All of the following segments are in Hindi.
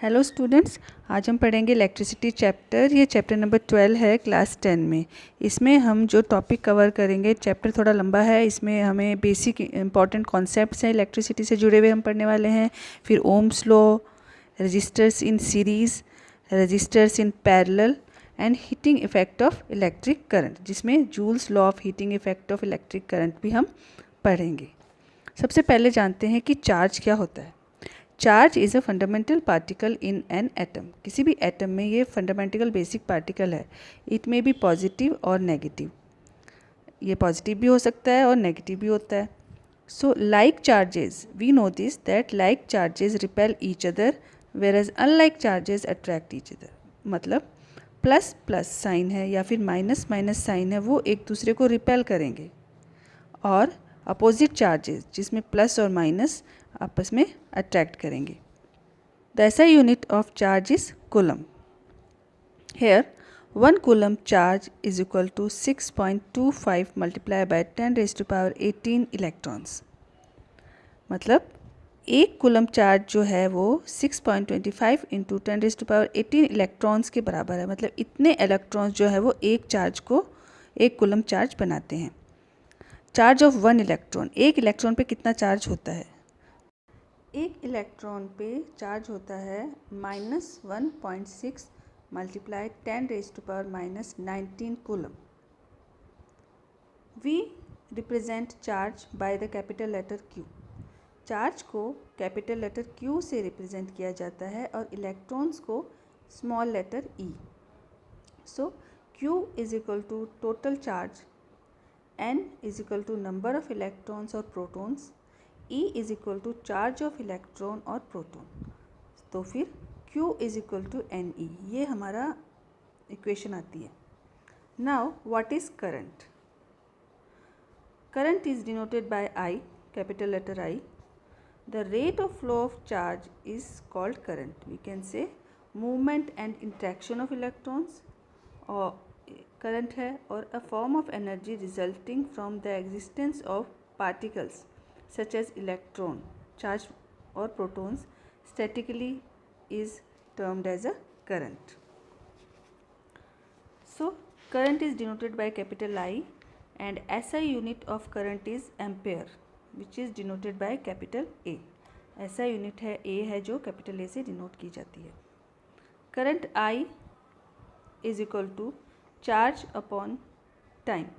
हेलो स्टूडेंट्स, आज हम पढ़ेंगे इलेक्ट्रिसिटी चैप्टर। ये चैप्टर नंबर 12 है क्लास 10 में। इसमें हम जो टॉपिक कवर करेंगे, चैप्टर थोड़ा लंबा है, इसमें हमें बेसिक इंपॉर्टेंट कॉन्सेप्ट्स हैं इलेक्ट्रिसिटी से जुड़े हुए हम पढ़ने वाले हैं। फिर Ohm's law, resistors in series, resistors in parallel and heating effect of electric current, जिसमें Joule's law of heating effect of electric current भी हम पढ़ेंगे। सबसे पहले जानते हैं कि चार्ज क्या होता है। Charge is a fundamental particle in an atom. किसी भी एटम में ये फंडामेंटल बेसिक पार्टिकल है। इट में बी पॉजिटिव और नेगेटिव। ये पॉजिटिव भी हो सकता है और नेगेटिव भी होता है। So like charges, we know this that like charges repel each other whereas unlike charges attract each other. मतलब प्लस प्लस साइन है या फिर माइनस माइनस साइन है, वो एक दूसरे को रिपेल करेंगे। और अपोजिट चार्जेस, जिसमें प्लस और माइनस आपस में अट्रैक्ट करेंगे। The SI unit of charge is coulomb. Here 1 coulomb charge is equal to 6.25 multiply by 10⁻18 electrons. मतलब एक कूलम चार्ज जो है वो 6.25 इंटू 10⁻18 इलेक्ट्रॉन्स के बराबर है। मतलब इतने इलेक्ट्रॉन्स जो है वो एक चार्ज को, एक कूलम चार्ज बनाते हैं। चार्ज ऑफ 1 इलेक्ट्रॉन, एक इलेक्ट्रॉन पे कितना चार्ज होता है? एक इलेक्ट्रॉन पे चार्ज होता है -1.6 multiply 10⁻⁻19 coulomb. We represent charge by the capital letter Q। Charge को कैपिटल लेटर Q से रिप्रेजेंट किया जाता है और इलेक्ट्रॉन्स को small letter E। So Q is equal to total charge, N is equal to number of electrons और protons, E is equal to charge of electron और प्रोटॉन। तो फिर Q is equal to NE, ये हमारा इक्वेशन आती है। Now what is current? Current is denoted by I, capital letter I। The rate of flow of charge is called current. We can say movement and interaction of electrons और करंट है, और a form of energy resulting from the existence of particles such as electron, charge or protons statically is termed as a current. So current is denoted by capital I and SI unit of current is ampere, which is denoted by capital A. SI unit है A है जो capital A से denote की जाती है। Current I is equal to charge upon time।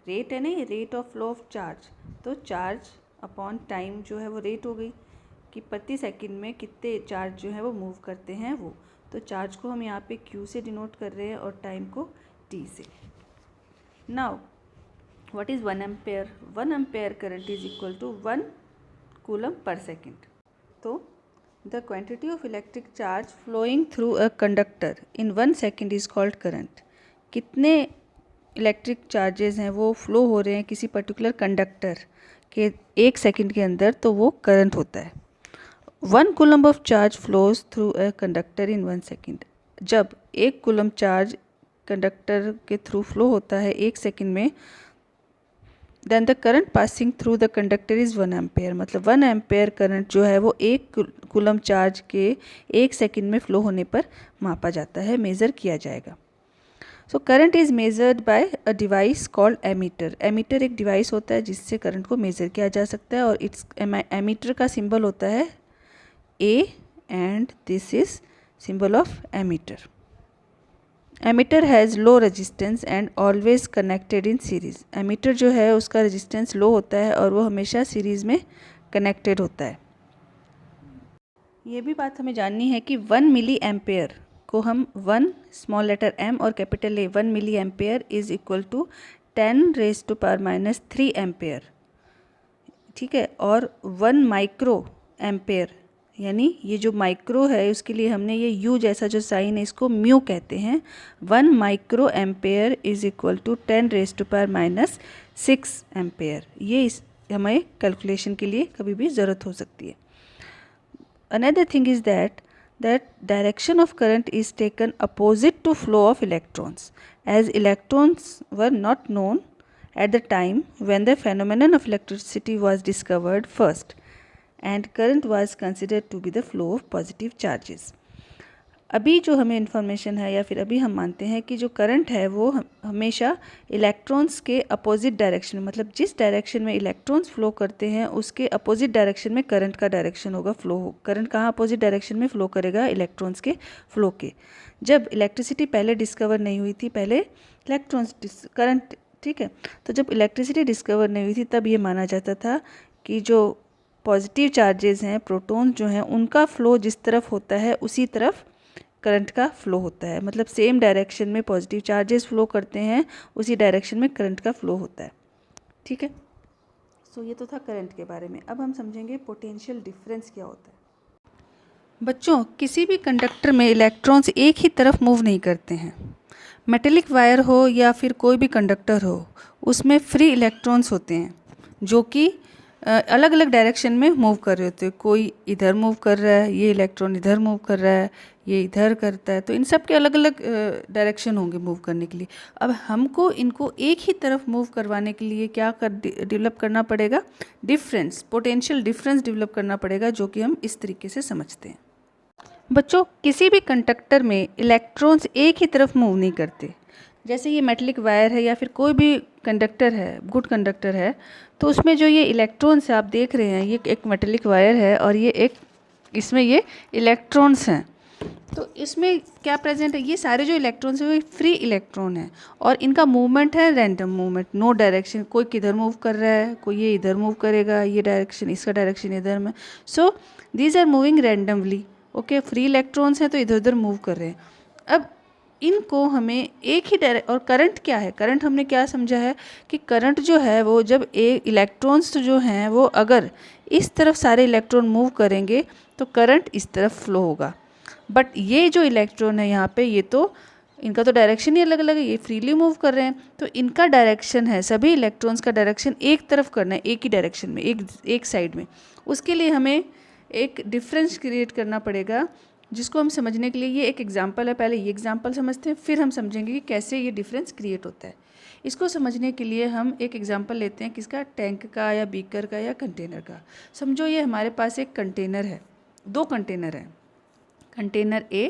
Rate है नहीं, rate of flow of charge, तो चार्ज अपॉन टाइम जो है वो रेट हो गई कि प्रति सेकंड में कितने चार्ज जो है वो मूव करते हैं वो। तो चार्ज को हम यहाँ पे Q से डिनोट कर रहे हैं और टाइम को T से। Now what is 1 ampere? 1 ampere current is equal to 1 coulomb per second. तो the quantity of electric charge flowing through a conductor in 1 second is called current. कितने इलेक्ट्रिक चार्जेस हैं वो फ्लो हो रहे हैं किसी पर्टिकुलर कंडक्टर के 1 सेकंड के अंदर, तो वो करंट होता है। 1 coulomb of charge flows through a conductor in 1 second. जब 1 कूलम चार्ज कंडक्टर के थ्रू फ्लो होता है 1 सेकंड में, then the current passing through the conductor is 1 ampere. मतलब 1 एम्पेयर करंट जो है वो 1 कूलम चार्ज के 1 सेकंड में फ्लो होने पर मापा जाता है, मेज़र किया जाएगा। So current is measured by a device called ammeter. Ammeter एक डिवाइस होता है जिससे करंट को मेज़र किया जा सकता है, और इट्स एमीटर का सिंबल होता है A and this is symbol of ammeter. Ammeter has low resistance and always connected in series. Ammeter जो है उसका रेजिस्टेंस लो होता है और वो हमेशा सीरीज़ में कनेक्टेड होता है। ये भी बात हमें जाननी है कि 1 मिली एम्पेयर को हम 1 स्मॉल लेटर m और capital A, 1 milli ampere is equal to 10⁻³ ampere, ठीक है। और 1 माइक्रो एम्पेयर, यानी ये जो माइक्रो है उसके लिए हमने ये U जैसा जो साइन है इसको म्यू कहते हैं। 1 micro ampere is equal to 10⁻⁶ ampere. ये हमें कैलकुलेशन के लिए कभी भी ज़रूरत हो सकती है। Another thing is that direction of current is taken opposite to flow of electrons, as electrons were not known at the time when the phenomenon of electricity was discovered first. and current was considered to be the flow of positive charges. अभी जो हमें इन्फॉर्मेशन है या फिर अभी हम मानते हैं कि जो करंट है वो हमेशा इलेक्ट्रॉन्स के अपोजिट डायरेक्शन में, मतलब जिस डायरेक्शन में इलेक्ट्रॉन्स फ्लो करते हैं उसके अपोजिट डायरेक्शन में करंट का डायरेक्शन होगा, फ्लो हो। करंट कहाँ अपोजिट डायरेक्शन में फ्लो करेगा? इलेक्ट्रॉन्स के फ्लो के। जब इलेक्ट्रिसिटी पहले डिस्कवर नहीं हुई थी, पहले इलेक्ट्रॉन्स करंट, ठीक है, तो जब इलेक्ट्रिसिटी डिस्कवर नहीं हुई थी तब ये माना जाता था कि जो पॉजिटिव चार्जेस हैं, प्रोटॉन्स जो हैं, उनका फ्लो जिस तरफ होता है उसी तरफ करंट का फ्लो होता है। मतलब सेम डायरेक्शन में पॉजिटिव चार्जेस फ्लो करते हैं, उसी डायरेक्शन में करंट का फ्लो होता है, ठीक है। सो ये तो था करंट के बारे में। अब हम समझेंगे पोटेंशियल डिफरेंस क्या होता है। बच्चों, किसी भी कंडक्टर में इलेक्ट्रॉन्स एक ही तरफ मूव नहीं करते हैं। मेटेलिक वायर हो या फिर कोई भी कंडक्टर हो, उसमें फ्री इलेक्ट्रॉन्स होते हैं जो कि अलग अलग डायरेक्शन में मूव कर रहे होते हैं। कोई इधर मूव कर रहा है, ये इलेक्ट्रॉन इधर मूव कर रहा है, ये इधर करता है, तो इन सब के अलग अलग डायरेक्शन होंगे मूव करने के लिए। अब हमको इनको एक ही तरफ मूव करवाने के लिए क्या डेवलप करना पड़ेगा? डिफरेंस, पोटेंशियल डिफरेंस डेवलप करना पड़ेगा, जो कि हम इस तरीके से समझते हैं। बच्चों, किसी भी कंडक्टर में इलेक्ट्रॉन्स एक ही तरफ मूव नहीं करते। जैसे ये मेटलिक वायर है या फिर कोई भी कंडक्टर है, गुड कंडक्टर है, तो उसमें जो ये इलेक्ट्रॉन्स आप देख रहे हैं, ये एक मेटलिक वायर है और ये एक, इसमें ये इलेक्ट्रॉन्स हैं। तो इसमें क्या प्रेजेंट है? ये सारे जो इलेक्ट्रॉन्स हैं वो फ्री इलेक्ट्रॉन है और इनका मूवमेंट है रैंडम मूवमेंट, नो डायरेक्शन। कोई किधर मूव कर रहा है, कोई ये इधर मूव करेगा, ये डायरेक्शन, इसका डायरेक्शन इधर में। So these are moving randomly, okay. Free electrons हैं तो इधर उधर मूव कर रहे हैं। अब इनको हमें एक ही डायरेक्ट, और करंट क्या है? करंट हमने क्या समझा है कि करंट जो है वो जब इलेक्ट्रॉन्स जो हैं वो अगर इस तरफ सारे इलेक्ट्रॉन मूव करेंगे तो करंट इस तरफ फ्लो होगा। बट ये जो इलेक्ट्रॉन है यहाँ पे, ये तो इनका तो डायरेक्शन ही अलग अलग है, ये फ्रीली मूव कर रहे हैं, तो इनका डायरेक्शन है, सभी इलेक्ट्रॉन्स का डायरेक्शन एक तरफ करना है, एक ही डायरेक्शन में, एक साइड में। उसके लिए हमें एक डिफरेंस क्रिएट करना पड़ेगा, जिसको हम समझने के लिए ये एक एग्जांपल है। पहले ये एग्जांपल समझते हैं, फिर हम समझेंगे कि कैसे ये डिफरेंस क्रिएट होता है। इसको समझने के लिए हम एक एग्जांपल लेते हैं, किसका? टैंक का या बीकर का या कंटेनर का। समझो ये हमारे पास एक कंटेनर है, दो कंटेनर हैं, container A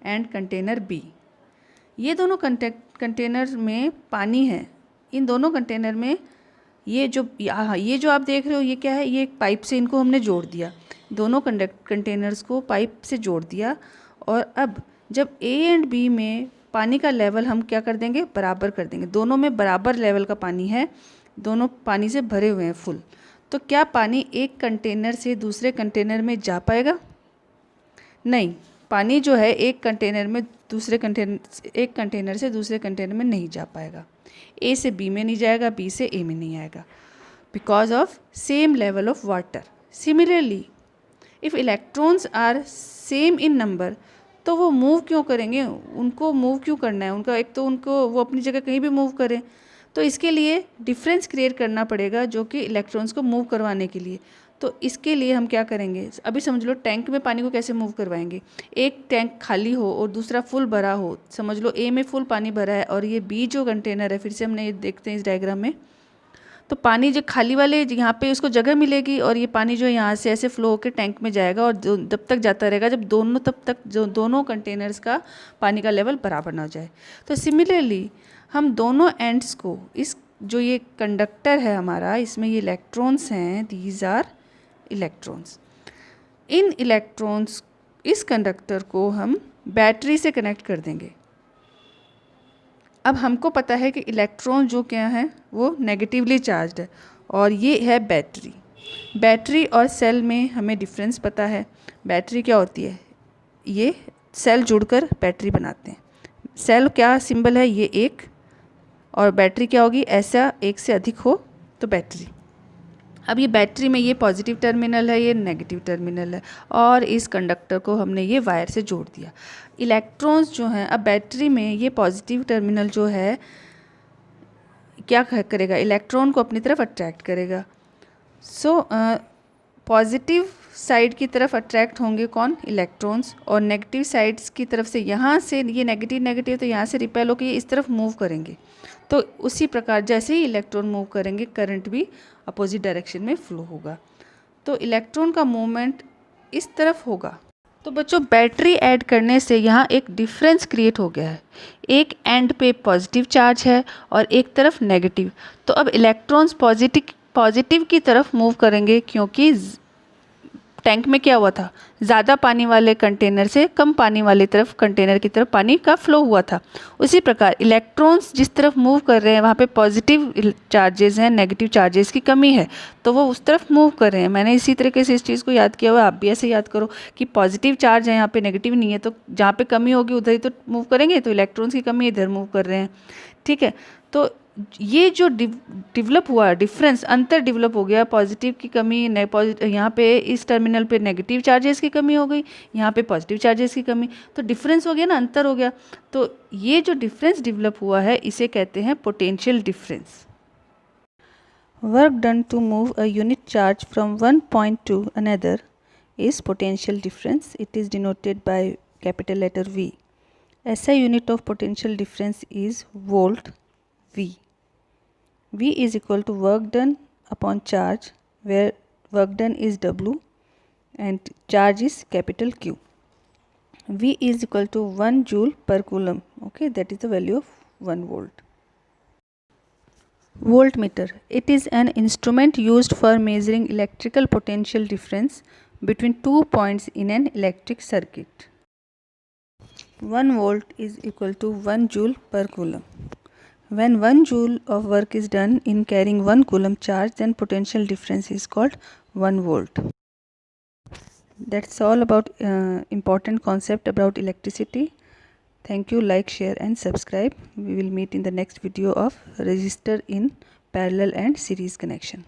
and container B. ये दोनों कंटेनर में पानी है। इन दोनों कंटेनर में ये जो आप देख रहे हो, ये क्या है? ये एक पाइप से इनको हमने जोड़ दिया, दोनों कंटेनर्स को पाइप से जोड़ दिया। और अब जब ए एंड बी में पानी का लेवल हम क्या कर देंगे? बराबर कर देंगे। दोनों में बराबर लेवल का पानी है, दोनों पानी से भरे हुए हैं फुल। तो क्या पानी एक कंटेनर से दूसरे कंटेनर में जा पाएगा? नहीं, पानी जो है एक कंटेनर से दूसरे कंटेनर में नहीं जा पाएगा। ए से बी में नहीं जाएगा, बी से ए में नहीं आएगा, because of same level of water. Similarly if electrons are same in number, तो वो मूव क्यों करेंगे? उनको मूव क्यों करना है? उनका एक तो उनको वो अपनी जगह कहीं भी मूव करें, तो इसके लिए डिफरेंस क्रिएट करना पड़ेगा, जो कि इलेक्ट्रॉन्स को मूव करवाने के लिए। तो इसके लिए हम क्या करेंगे? अभी समझ लो टैंक में पानी को कैसे मूव करवाएंगे। एक टैंक खाली हो और दूसरा फुल भरा हो। समझ लो ए में फुल पानी भरा है और ये बी जो कंटेनर है, फिर से हमने ये देखते हैं इस डायग्राम में, तो पानी जो खाली वाले यहाँ पे उसको जगह मिलेगी और ये पानी जो यहाँ से ऐसे फ्लो होकर टैंक में जाएगा और तब तक जाता रहेगा जब दोनों कंटेनर्स का पानी का लेवल बराबर ना हो जाए। तो सिमिलरली हम दोनों एंड्स को, इस जो ये कंडक्टर है हमारा, इसमें ये इलेक्ट्रॉन्स हैं, दीज आर इलेक्ट्रॉन्स। इन इलेक्ट्रॉन्स, इस कंडक्टर को हम बैटरी से कनेक्ट कर देंगे। अब हमको पता है कि इलेक्ट्रॉन जो क्या है वो नेगेटिवली चार्ज्ड है और ये है बैटरी। बैटरी और सेल में हमें डिफरेंस पता है। बैटरी क्या होती है? ये सेल जुड़कर बैटरी बनाते हैं। सेल क्या सिंबल है? ये एक, और बैटरी क्या होगी? ऐसा एक से अधिक हो तो बैटरी। अब ये बैटरी में ये पॉजिटिव टर्मिनल है, ये नेगेटिव टर्मिनल है, और इस कंडक्टर को हमने ये वायर से जोड़ दिया। इलेक्ट्रॉन्स जो हैं, अब बैटरी में ये पॉजिटिव टर्मिनल जो है क्या करेगा? इलेक्ट्रॉन को अपनी तरफ अट्रैक्ट करेगा। सो पॉजिटिव साइड की तरफ अट्रैक्ट होंगे कौन? इलेक्ट्रॉन्स, और नेगेटिव साइड्स की तरफ से, यहाँ से ये नेगेटिव तो यहाँ से रिपेल होकर ये इस तरफ मूव करेंगे। तो उसी प्रकार जैसे ही इलेक्ट्रॉन मूव करेंगे, करंट भी अपोजिट डायरेक्शन में फ्लो होगा। तो इलेक्ट्रॉन का मूवमेंट इस तरफ होगा। तो बच्चों पॉजिटिव ऐड करने से यहाँ एक डिफरेंस क्रिएट हो गया है, एक एंड पे पॉजिटिव चार्ज है और एक तरफ नेगेटिव। तो अब इलेक्ट्रॉन्स पॉजिटिव की तरफ मूव करेंगे, क्योंकि टैंक में क्या हुआ था, ज़्यादा पानी वाले कंटेनर से कम पानी वाली तरफ कंटेनर की तरफ पानी का फ्लो हुआ था। उसी प्रकार इलेक्ट्रॉन्स जिस तरफ मूव कर रहे हैं वहाँ पे पॉजिटिव चार्जेस हैं, नेगेटिव चार्जेस की कमी है, तो वो उस तरफ मूव कर रहे हैं। मैंने इसी तरीके से इस चीज़ को याद किया हुआ है, आप भी ऐसे याद करो कि पॉजिटिव चार्ज है यहाँ पे, नेगेटिव नहीं है, तो जहाँ पे कमी होगी उधर ही तो मूव करेंगे, तो इलेक्ट्रॉन्स की कमी इधर मूव कर रहे हैं। ठीक है, तो ये जो डेवलप हुआ डिफरेंस, अंतर डेवलप हो गया, पॉजिटिव की कमी, यहाँ पे इस टर्मिनल पे नेगेटिव चार्जेस की कमी हो गई, यहाँ पे पॉजिटिव चार्जेस की कमी, तो डिफरेंस हो गया ना, अंतर हो गया। तो ये जो डिफरेंस डेवलप हुआ है इसे कहते हैं potential difference. Work done to move a unit charge from one point to another is potential difference. It is denoted by capital letter V. SI unit of potential difference is volt V. V is equal to work done upon charge, where work done is W and charge is capital Q. V is equal to 1 joule per coulomb. Okay, that is the value of 1 volt. Voltmeter. It is an instrument used for measuring electrical potential difference between two points in an electric circuit. 1 volt is equal to 1 joule per coulomb. When 1 joule of work is done in carrying 1 coulomb charge, then potential difference is called 1 volt. That's all about important concept about electricity. Thank you. Like, share and subscribe. We will meet in the next video of resistor in parallel and series connection.